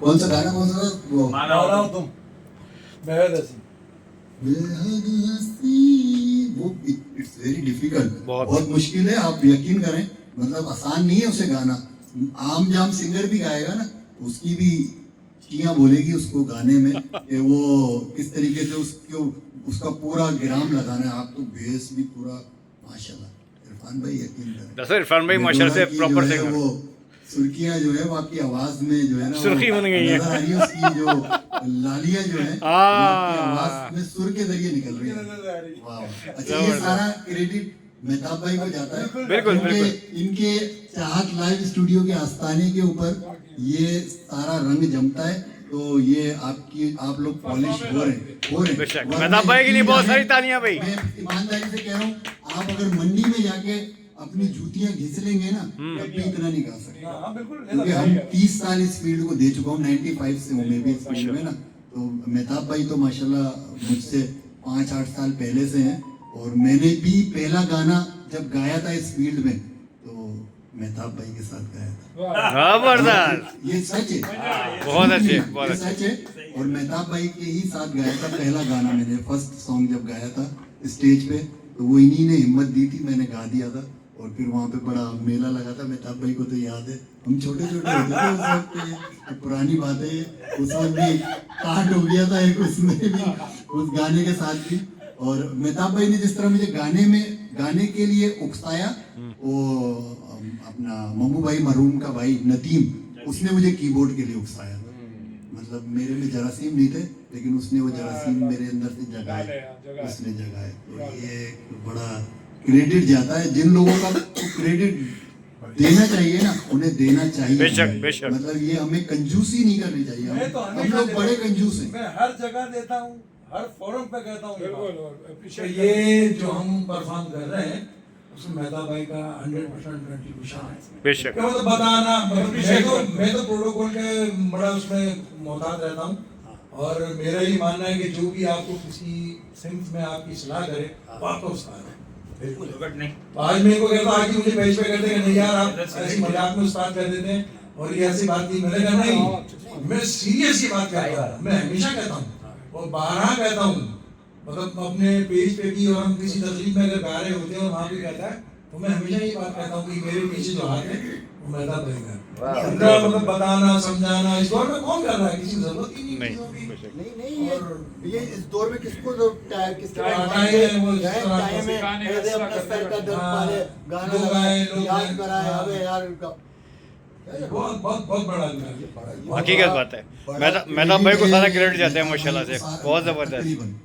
कौन सा गाना, कौन सा वो मानो तुम बेहद हंसी। बेहद हंसी, वो इट्स वेरी डिफिकल्ट, बहुत। बहुत मुश्किल है, आप यकीन करें, मतलब आसान नहीं है उसे गाना। आम जाम सिंगर भी गाएगा ना, उसकी भी चियां बोलेगी उसको गाने में कि वो किस तरीके से उसको उसका पूरा ग्राम लगाना है। आप तो बेस भी पूरा माशाल्लाह इरफान भाई, यकीन करें। दरअसल इरफान भाई माशाल्लाह से मेडोना की जो प्रॉपर है सिंगर। वो सुर्खियां जो है वो आपकी आवाज में जो है ना सुर्खी बन गई है। नजर आ रही है, उसकी जो लालियां जो है वो आपकी आवाज में सुर के जरिए निकल रही है। वाह, अच्छा, ये सारा क्रेडिट मेहताब भाई को जाता है। बिल्कुल, क्योंकि बिल्कुल। इनके चाहत लाइव स्टूडियो के आस्थाने के ऊपर ये सारा रंग जमता है, तो ये आप लोग पॉलिश हो रहे बेशक। वरना मेहताब भाई के लिए बहुत यकीन सारी जाने, तालियां भाई। मैं ईमानदारी से कह रहा हूँ, आप अगर मंडी में जाके अपनी जूतियां घिस लेंगे ना, तब भी इतना नहीं गा सकते। हाँ बिल्कुल, क्योंकि हम 30 साल इस फील्ड को दे चुका हूँ, 95 से हूँ मैं भी इस फील्ड में ना। तो मेहताब भाई तो माशाल्लाह मुझसे 5-8 साल पहले से हैं, और मैंने भी पहला गाना जब गाया था इस फील्ड में तो मेहताब भाई के साथ गाया था। जबरदस्त। ये सच है, बहुत अच्छे, ये बहुत अच्छे। सच है। और मेहताब भाई के ही साथ गाया था पहला गाना, मैंने फर्स्ट सॉन्ग जब गाया था स्टेज पे, तो वो इन्हीं ने हिम्मत दी थी, मैंने गा दिया था। और फिर वहाँ पे बड़ा मेला लगा था। मेहताब भाई को तो याद है, हम छोटे छोटे होते थे उस वक्त पे, तो पुरानी बात है। उस वक्त भी काट हो गया था एक उसमें भी, उस गाने के साथ भी। और मेहताब भाई ने जिस तरह मुझे गाने के लिए उकसाया, वो अपना मम्मू भाई मरहूम का भाई नदीम, उसने मुझे कीबोर्ड के लिए उकसाया। मतलब मेरे में जरासीम नहीं थे, लेकिन उसने वो जरासीम मेरे अंदर से जगाए, उसने जगाए। तो ये बड़ा क्रेडिट जाता है, जिन लोगों का क्रेडिट देना चाहिए ना, उन्हें देना चाहिए। बेशक, बेशक। मतलब ये हमें कंजूसी नहीं करनी चाहिए। मैं तो हम हमेशा लोग देता बड़े हूँ। कंजूस हैं। मैं हर जगह देता हूँ, हर फोरम पे कहता हूँ ये बिल्कुल, बात। और कि appreciate ये जो हम परफॉर्म कर रहे हैं उसमें मेहताब भाई का 100% कंट्रीब्यूशन है। बेशक। क्या मतलब बताना, मैं तो प्रोटोकॉल के बड़ा उसमें मोहतात रहता हूँ, और मेरा ही मानना है कि जो भी आपको किसी सिंफ में आपकी सलाह करे वो आपका उस्ताद है। बिल्कुल नहीं। तो आज मेरे को कहता आज मुझे पेश पे कहते हैं नहीं यार आप ऐसी मजाक में उस्ताद कर देते हैं, और ये ऐसी बात नहीं। मैंने कहा नहीं, मैं सीरियस ये बात कहता हूँ, मैं हमेशा कहता हूँ और बारहा कहता हूँ। मतलब अपने पेज पे भी, और हम किसी तकलीफ में अगर गा रहे होते हैं और वहाँ भी कहता है, तो मैं हमेशा ये बात कहता हूँ कि मेरे पीछे जो हाथ है वो मेहताब भाई का है। मतलब बताना समझाना इस दौर में कौन कर रहा है, किसी की जरूरत ही नहीं नहीं, चीजों की। बेशक। नहीं, ये इस दौर में किसको तो किसके टाइम पास है, वो टाइम इस तरह टाइम है, गाने ऐसे का अपना सर का दर्द हाँ, पाले, गाना लोग लगाए, आए, लोग याद आए, कराए, हाँ। अबे यार बहुत बहुत बहुत बड़ा है। हकीकत बात है। मेहताब भाई को सारा क्रेडिट जाता है माशाल्लाह से, बहुत जबरदस्त।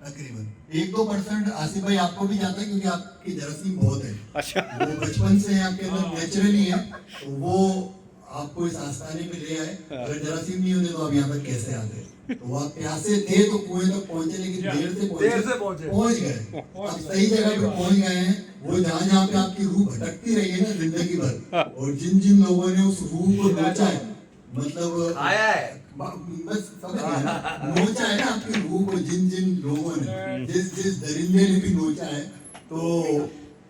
तकरीबन 1-2% आसिफ भाई आपको भी जाता है, क्योंकि आपकी जरासीम बहुत है। अच्छा। वो बचपन से आपके अंदर नेचुरली है, तो वो आपको इस आस्थाने पे ले आए। अगर जरासीम नहीं होते तो आप यहाँ तक कैसे आते? तो आप प्यासे थे तो कुएं तक पहुंचे, लेकिन देर से पहुंच गए। आप सही जगह पे पहुंच गए हैं। वो जहाँ पे आपकी रूह भटकती रही है ना जिंदगी भर, और जिन जिन लोगों ने उस रूह को नोचा है, मतलब आया है। बस समझ गए ना, नोचा है ना आपकी रूह को जिन जिन लोगों ने, जिस जिस दरिंदे ने भी नोचा है, तो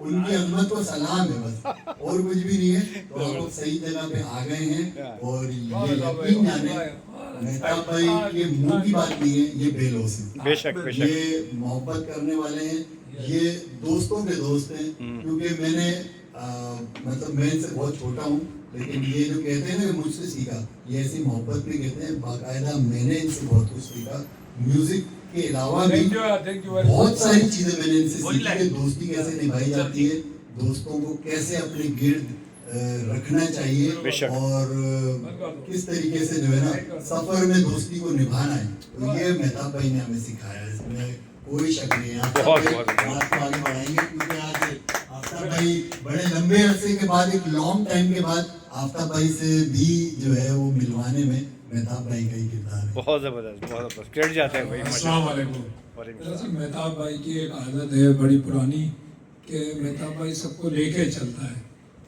उनकी अजमत को सलाम है, बस और कुछ भी नहीं है। तो आप लोग सही जगह पे आ गए हैं, और ये यकीन जाने मेहताब भाई के मुंह की बात नहीं है, ये बेलौस है। बेशक, बेशक। ये मोहब्बत करने वाले हैं, ये दोस्तों के दोस्त हैं। क्योंकि मैंने मतलब मैं इनसे बहुत छोटा हूँ, लेकिन ये जो कहते हैं ना कि मुझसे सीखा, ये ऐसी मोहब्बत भी कहते हैं। बाकायदा मैंने इनसे बहुत कुछ सीखा, म्यूजिक के अलावा भी Thank you very बहुत much. सारी चीजें मैंने इनसे सीखी है। दोस्ती कैसे निभाई जाती है, दोस्तों को कैसे अपने गिर्द रखना चाहिए, बेशक। और किस तरीके से जो है ना सफर में दोस्ती को निभाना है। तो ये मेहताब भाई ने हमें सिखाया है, इसमें कोई शक नहीं है। बहुत, आगे बहुत। बात को आगे बढ़ाएंगे, क्योंकि आज आफ्ताब भाई बड़े लंबे अरसे के बाद, एक लॉन्ग टाइम के बाद आफ्ताब भाई से भी जो है वो मिलवाने में मेहताब भाई का ही किरदार है। बहुत जबरदस्त, बहुत जबरदस्त क्रेडिट जाते हैं भाई अस्सलाम माशाल्लाह। वालेकुम। वालेकुम दरअसल मेहताब भाई की एक आदत है बड़ी पुरानी, कि मेहताब भाई सबको लेके चलता है।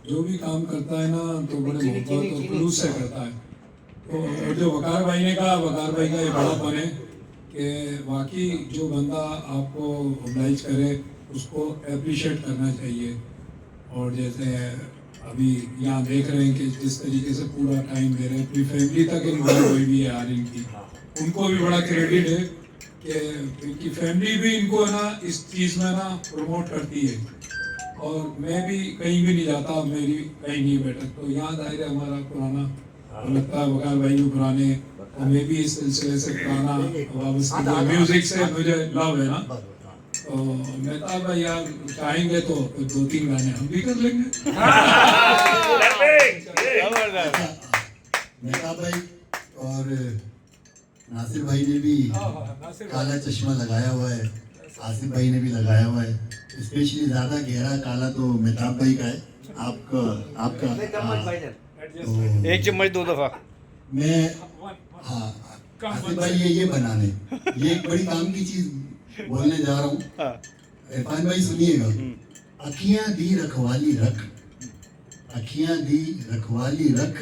जो भी काम करता है ना तो बड़े मोहब्बत और खुलूस से करता है। तो और जो वकार भाई ने कहा, वकार भाई का ये बड़ापन है कि वाकई जो बंदा आपको ओब्लाइज करे उसको अप्रिशिएट करना चाहिए। और जैसे अभी यहाँ देख रहे हैं कि जिस तरीके से पूरा टाइम दे रहे हैं, अपनी फैमिली तक इन्वॉल्व हुई भी है यार इनकी, उनको भी बड़ा क्रेडिट है कि इनकी फैमिली भी इनको है ना इस चीज़ में ना प्रमोट करती है। और मैं भी कहीं भी नहीं जाता, मेरी कहीं नहीं बैठक, तो याद आ रहा हमारा पुराना, लगता है वकार भाई भी पुराने, और मैं भी इस सिलसिले से पुराना वाबस्ता, म्यूजिक से मुझे लव है ना, तो मेहताब भाई यार चाहेंगे तो 2-3 गाने हम भी कर लेंगे। मेहताब भाई और नासिर भाई ने भी काला चश्मा लगाया हुआ है, आसिफ भाई ने भी लगाया हुआ है, स्पेशली ज्यादा गहरा काला तो मेहताब भाई का है, आपका तो एक चम्मच 2 दफा। मैं हाँ आसिफ भाई ये बनाने, ये एक बड़ी काम की चीज बोलने जा रहा हूँ। इरफान भाई सुनिएगा, अखियां दी रखवाली रख, अखियां दी रखवाली रख,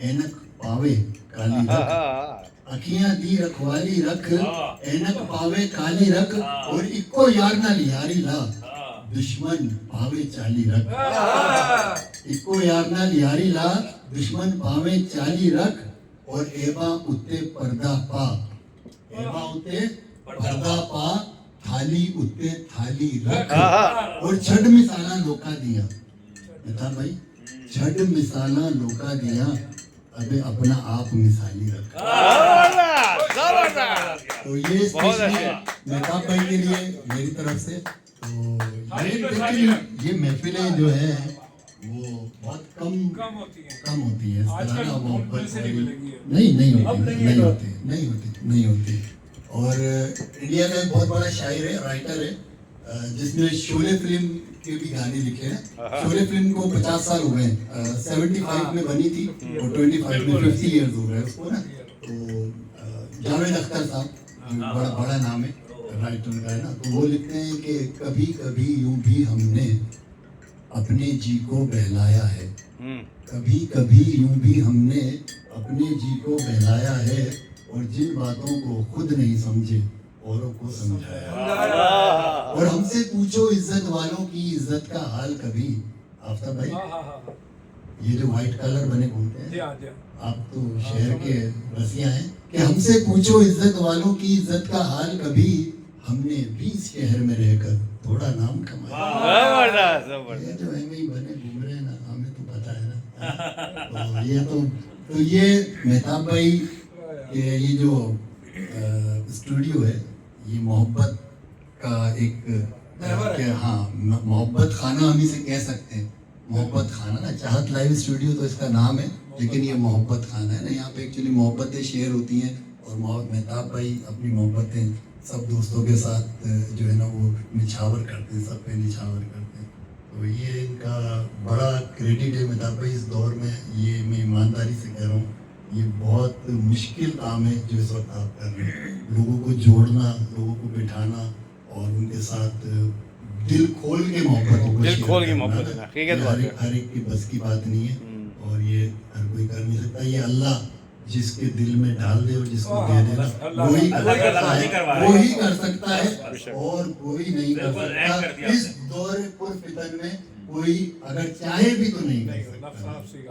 ऐनक पावे काली रख, अखियां दी रखवाली रख, ऐनक पावे काली रख, और इक्को यार ना लियारी ला, दुश्मन पावे चाली रख, इक्को यार ना लियारी ला, दुश्मन पावे चाली रख, और एबा उत्ते पर्दा पा, एबा उत्ते पर्दा पा, थाली उत्ते थाली रख, और छड़ मिसाला लोका दिया, बता भाई छड़ मिसाला लोका दिया, अबे अपना आप मिसाली रख। तो ये स्पेशली मेहताब भाई के लिए मेरी तरफ से, तो ये महफिलें जो है वो बहुत कम होती है इस तरह का मोहब्बत नहीं होती। और इंडिया का एक बहुत बड़ा शायर है, राइटर है, जिसने शोले फिल्म के भी गाने लिखे हैं। शोले फिल्म को 50 साल हो गए, 75 में बनी थी और 25 में 50 इयर्स हो गए उसको ना। तो जावेद अख्तर साहब बड़ा नाम है राइटर का है ना, तो वो लिखते हैं कि कभी कभी यूं भी हमने अपने जी को बहलाया है, कभी कभी यूं भी हमने अपने जी को बहलाया है, और जिन बातों को खुद नहीं समझे औरों को समझाया। और हमसे पूछो इज्जत वालों की इज्जत का हाल कभी, आफ्ताब भाई ये जो व्हाइट कलर बने घूमते हैं, आप तो शहर के रसिया हैं, कि हमसे पूछो इज्जत वालों की इज्जत का हाल कभी, हमने भी इस शहर में रहकर थोड़ा नाम कमाया। ये जो एमए बने घूम रहे हैं ना, हमें तो पता है ना। तो ये तो ये मेहताब भाई के ये जो स्टूडियो है, ये मोहब्बत का एक हाँ मोहब्बत खाना हम इसे कह सकते हैं, मोहब्बत खाना ना, चाहत लाइव स्टूडियो तो इसका नाम है, लेकिन ये मोहब्बत खाना है ना, यहाँ पे एक्चुअली मोहब्बतें शेयर होती हैं, और मेहताब भाई अपनी मोहब्बतें सब दोस्तों के साथ जो है ना वो निछावर करते हैं, सब पे निछावर करते हैं। तो ये इनका बड़ा क्रेडिट है मेहताब भाई इस दौर में, ये मैं ईमानदारी से कह रहा हूँ, ये बहुत मुश्किल काम है जो इस वक्त आप कर रहे हैं, लोगों को जोड़ना, लोगों को बिठाना, और उनके साथ दिल खोल के मोहब्बत हर एक की बस की बात नहीं है, और ये हर कोई कर नहीं सकता। ये अल्लाह जिसके दिल में डाल दे और जिसको दे देना वही कर सकता है, और कोई नहीं कर सकता। इस दौर पुरफितन में कोई अगर चाहे भी तो नहीं कर सकता,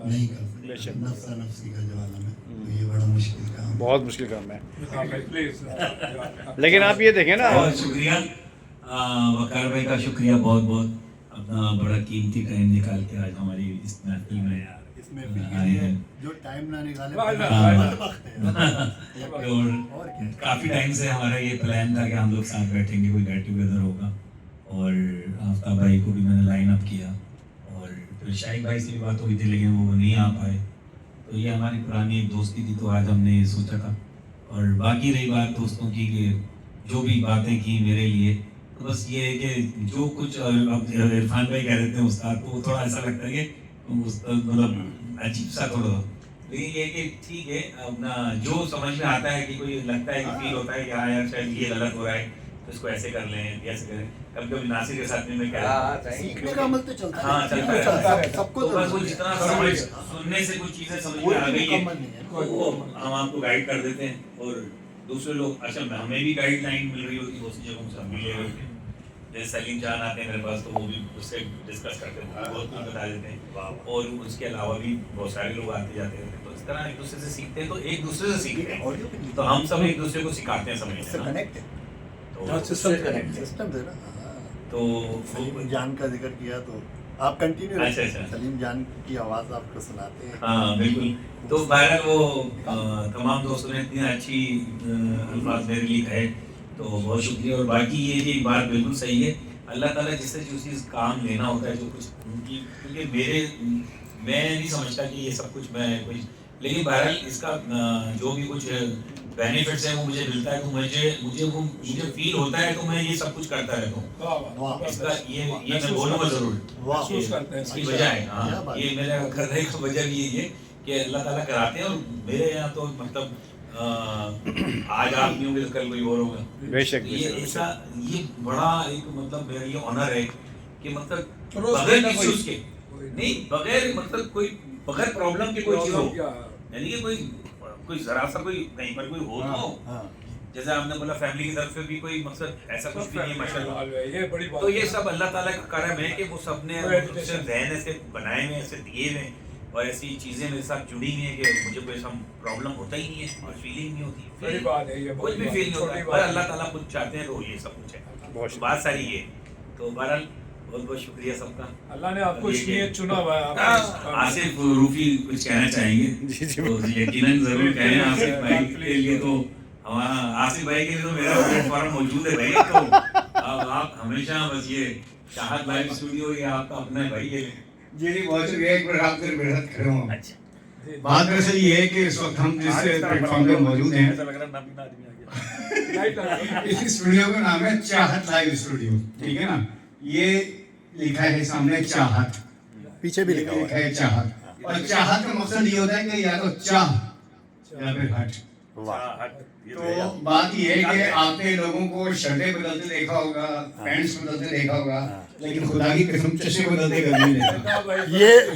नहीं कर सकता, नफ्सा नफ्सी का जमाना में, तो ये बड़ा मुश्किल काम, बहुत मुश्किल काम है। लेकिन आप ये देखें ना, बहुत शुक्रिया वकार भाई का, शुक्रिया बहुत बहुत, अपना बड़ा कीमती टाइम निकाल के आज हमारी इस महफिल में आए हैं। जो टाइम ना निकाले और काफ़ी टाइम से हमारा ये प्लान था कि हम लोग साथ बैठेंगे, कोई गेट टुगेदर होगा, और आफ्ताब भाई को भी मैंने लाइन अप किया, और फिर शाहिद भाई से भी बात हुई थी, लेकिन वो नहीं आ पाए। तो ये हमारी पुरानी एक दोस्ती थी, तो आज हमने ये सोचा था। और बाकी रही बात दोस्तों की, कि जो भी बातें की मेरे लिए, तो बस ये है कि जो कुछ अब इरफान भाई कह देते हैं उस्ताद, तो वो थोड़ा ऐसा लगता है कि मतलब अजीब सा थोड़ा, लेकिन ये कि ठीक है, अपना जो समझ में आता है कि कोई लगता है कि फील होता है कि हाँ यार शायद ये गलत हो रहा है, तो इसको ऐसे कर लें, ऐसे करें। कभी कभी नासिर के साथ में मैं कह रहा हूँ सीखने का अमल तो चलता है, हाँ चलता है सबको, तो बस वो जितना समझ सुनने से कुछ चीजें समझ में आ गई है, वो हम आपको गाइड कर देते हैं, और दूसरे लोग, अच्छा हमें भी गाइडलाइन मिल रही होती है दूसरी जगहों से, हम भी ले रहे होते हैं। जैसे सलीम जान आते हैं मेरे पास तो वो भी उससे डिस्कस करते हैं, वो बहुत कुछ बता देते हैं, और उसके अलावा भी बहुत सारे लोग आते जाते हैं, तो इस तरह एक दूसरे से सीखते हैं, तो एक दूसरे से सीखते हैं, तो हम सब एक दूसरे को सिखाते हैं समझना, कनेक्ट है, तो सिस्टम है ना। तो सलीम जान का जिक्र किया तो आप कंटिन्यू अच्छा, अच्छा। सलीम जान की आवाज़ आपको सुनाते हैं। हाँ बिल्कुल। तो बहरहाल वो तमाम दोस्तों ने इतनी अच्छी अल्फाज मेरे लिए कहे, तो बहुत शुक्रिया। और बाकी ये एक बात बिल्कुल सही है, अल्लाह ताला जिससे जो चीज़ काम लेना होता है, जो कुछ उनकी, क्योंकि मैं नहीं समझता कि ये सब कुछ मैं कुछ, लेकिन बहरहाल इसका जो भी कुछ बेनिफिट्स है वो मुझे मिलता है, तो मुझे फील होता है, तो मैं ये सब कुछ करता रहता हूँ। वाह, इसका ये मैं बोलूँगा जरूर, महसूस करते हैं इसकी वजह है। हाँ, ये मेरा करने का वजह भी यही है कि अल्लाह ताला कराते हैं, और मेरे यहाँ तो मतलब आज आप नहीं होंगे तो कल कोई और होगा। बेशक ये ऐसा, ये बड़ा एक मतलब मेरा ये ऑनर है कि मतलब परोस बगैर देना किसी कोई- उसके नहीं, बगैर मतलब कोई बगैर प्रॉब्लम के कोई चीज हो, यानी कि कोई जरा सा कोई कहीं पर कोई हो तो, हाँ, जैसे आपने बोला फैमिली की तरफ से भी कोई मकसद ऐसा कुछ भी नहीं है माशाल्लाह। ये बड़ी बात तो ये सब अल्लाह ताला का करम है कि वो सब ने वो मुझसे जहन ऐसे बनाए हुए, ऐसे दिए हुए, और ऐसी चीज़ें मेरे साथ जुड़ी हुई हैं कि मुझे कोई ऐसा प्रॉब्लम होता ही नहीं है और फीलिंग नहीं होती, बड़ी बात है ये, कुछ भी फील नहीं होता है, पर अल्लाह ताला खुद चाहते हैं तो ये सब कुछ है। बहुत तो बात सारी ये, तो बहरहाल बहुत बहुत शुक्रिया सबका। अल्लाह ने आपको इसलिए चुना हुआ है। आपको आसिफ रूफी कुछ कहना चाहेंगे? जी, जी। तो यकीनन जरूर कहें आसिफ भाई के लिए, तो हमारा आसिफ भाई के लिए तो मेरा प्लेटफॉर्म मौजूद है भाई, तो अब आप हमेशा बस ये चाहत लाइव स्टूडियो ये आपका अपना है भाई, ये जी नहीं, बहुत शुक्रिया, एक बार आपके मेरे साथ खड़े हों। अच्छा बात दरअसल ये है कि इस वक्त हम जिस प्लेटफॉर्म पे मौजूद हैं, ऐसा लग रहा है नाबीना आदमी आ गया। लाइट लगा। इस स्टूडियो का नाम है चाहत लाइव स्टूडियो, ठीक है ना। ये लिखा है सामने चाहत, पीछे भी लिखा हुआ है। है चाहत, और चाहत का मकसद ये होता है कि या तो चाह या फिर हट। तो बात ये है कि आपने लोगों को शर्टें बदलते देखा होगा, पैंट्स बदलते देखा होगा, लेकिन खुदा की कसम चश्मे बदलते कभी नहीं देखा।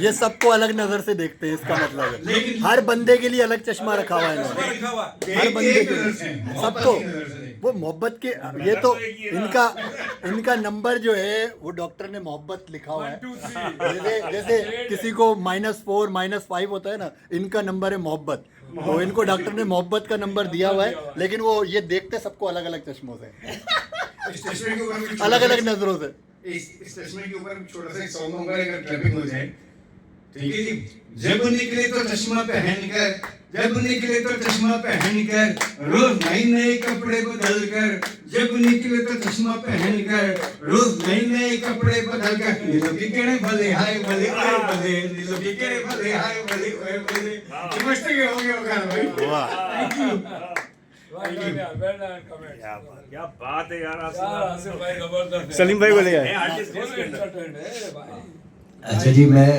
ये सबको अलग नजर से देखते हैं, इसका मतलब है लेकिन हर बंदे के लिए अलग चश्मा रखा हुआ है इन्होंने, लिखा हुआ हर बंदे एक के नजर लिए से, सबको मोहब्बत की नजर से देखते वो मोहब्बत के, ये तो इनका नंबर जो है वो डॉक्टर ने मोहब्बत लिखा हुआ है। 1 2 3 जैसे किसी को -4 -5 होता है ना, इनका नंबर है मोहब्बत, तो इनको डॉक्टर ने मोहब्बत का नंबर दिया हुआ है, लेकिन वो ये देखते सबको अलग अलग चश्मों से, इस चश्मे के ऊपर भी अलग अलग नजरों से। इस चश्मे के ऊपर छोटा सा एक सॉन्ग होगा, अगर ट्रैफिक हो जाए, ठीक है जी। जब निकले तो चश्मा पहन कर, जब निकले तो चश्मा पहन कर, रोज नए नए कपड़े बदल कर, जब निकले तो चश्मा पहन कर, रोज नए नए कपड़े बदल कर, नीलो की केड़े भले हाय भले ओए भले, नीलो की केड़े भले हाय भले ओए भले। समझते के हो गया होगा भाई। वाह, थैंक यू। क्या बात है यार, आसिफ भाई जबरदस्त है। सलीम भाई को ले आए। आर्टिस्ट फुल एंटरटेन्ड है भाई। अच्छा जी, मैं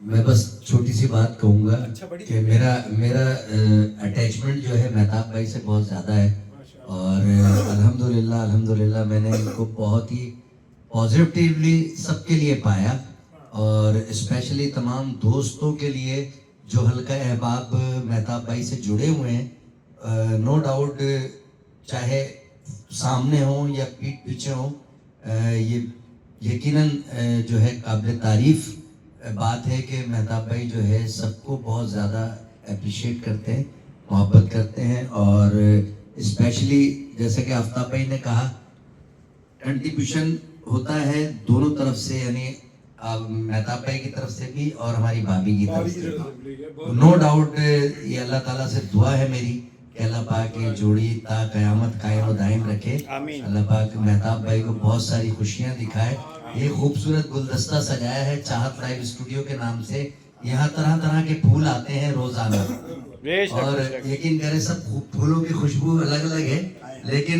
बस छोटी सी बात कहूँगा कि मेरा अटैचमेंट जो है मेहताब भाई से बहुत ज़्यादा है, और अल्हम्दुलिल्लाह मैंने इनको बहुत ही पॉजिटिवली सबके लिए पाया, और स्पेशली तमाम दोस्तों के लिए जो हल्का अहबाब मेहताब भाई से जुड़े हुए हैं, नो डाउट चाहे सामने हो या पीठ पीछे हो, ये यकीनन जो है काबिल तारीफ बात है कि मेहताब भाई जो है सबको बहुत ज़्यादा अप्रिशिएट करते हैं, मोहब्बत करते हैं, और स्पेशली जैसे कि आफ्ताब भाई ने कहा, कंट्रीब्यूशन होता है दोनों तरफ से, यानी मेहताब भाई की तरफ से भी और हमारी भाभी की तरफ से भी। नो डाउट ये अल्लाह ताला से दुआ है मेरी कि अल्लाह पाक ये जोड़ी ता क़यामत कायम व दायम रखे। आमीन। अल्लाह पाक मेहताब भाई को बहुत सारी खुशियाँ दिखाए। ये खूबसूरत गुलदस्ता सजाया है चाहत लाइव स्टूडियो के नाम से, यहाँ तरह तरह के फूल आते हैं रोजाना, और यकीन करें सब फूलों की खुशबू अलग अलग है, लेकिन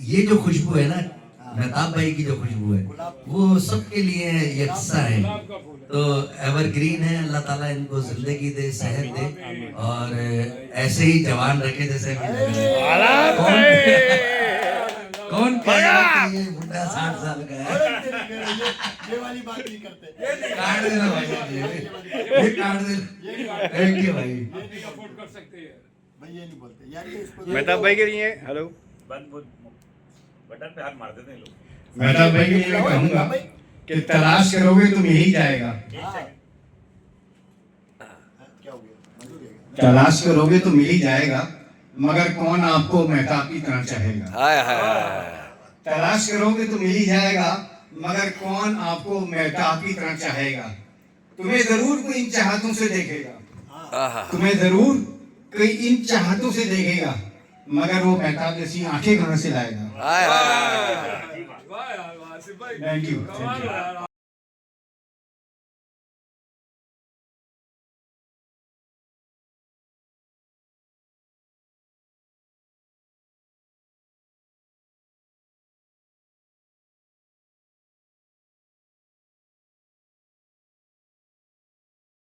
ये जो खुशबू है ना, मेहताब भाई की जो खुशबू है, वो सबके लिए यकसा है, तो एवरग्रीन है। अल्लाह ताला इनको जिंदगी दे, सेहत दे, और ऐसे ही जवान रखे जैसे कौन कहेगा कि ये बुढ़ा 60 साल का है। ये वाली बात नहीं करते, काट देना भाई, ये काट देना। थैंक यू भाई। अफोर्ड कर सकते हैं भाई, ये नहीं बोलते यार, ये इसको मेहताब भाई के लिए हेलो। बटन पे हाथ मार देते हैं लोग। मेहताब भाई के लिए मैं कहूंगा कि तलाश करोगे तो मिल ही जाएगा, तलाश करोगे तो मिल ही जाएगा, मगर कौन आपको मेहताब की तरह चाहेगा। तलाश करोगे तो मिल ही जाएगा, मगर कौन आपको मेहताब की तरह चाहेगा। तुम्हें जरूर कोई इन चाहतों से देखेगा, तुम्हें जरूर कोई इन चाहतों से देखेगा, मगर वो मेहताब जैसी आंखें कहां से लाएगा। Thank you.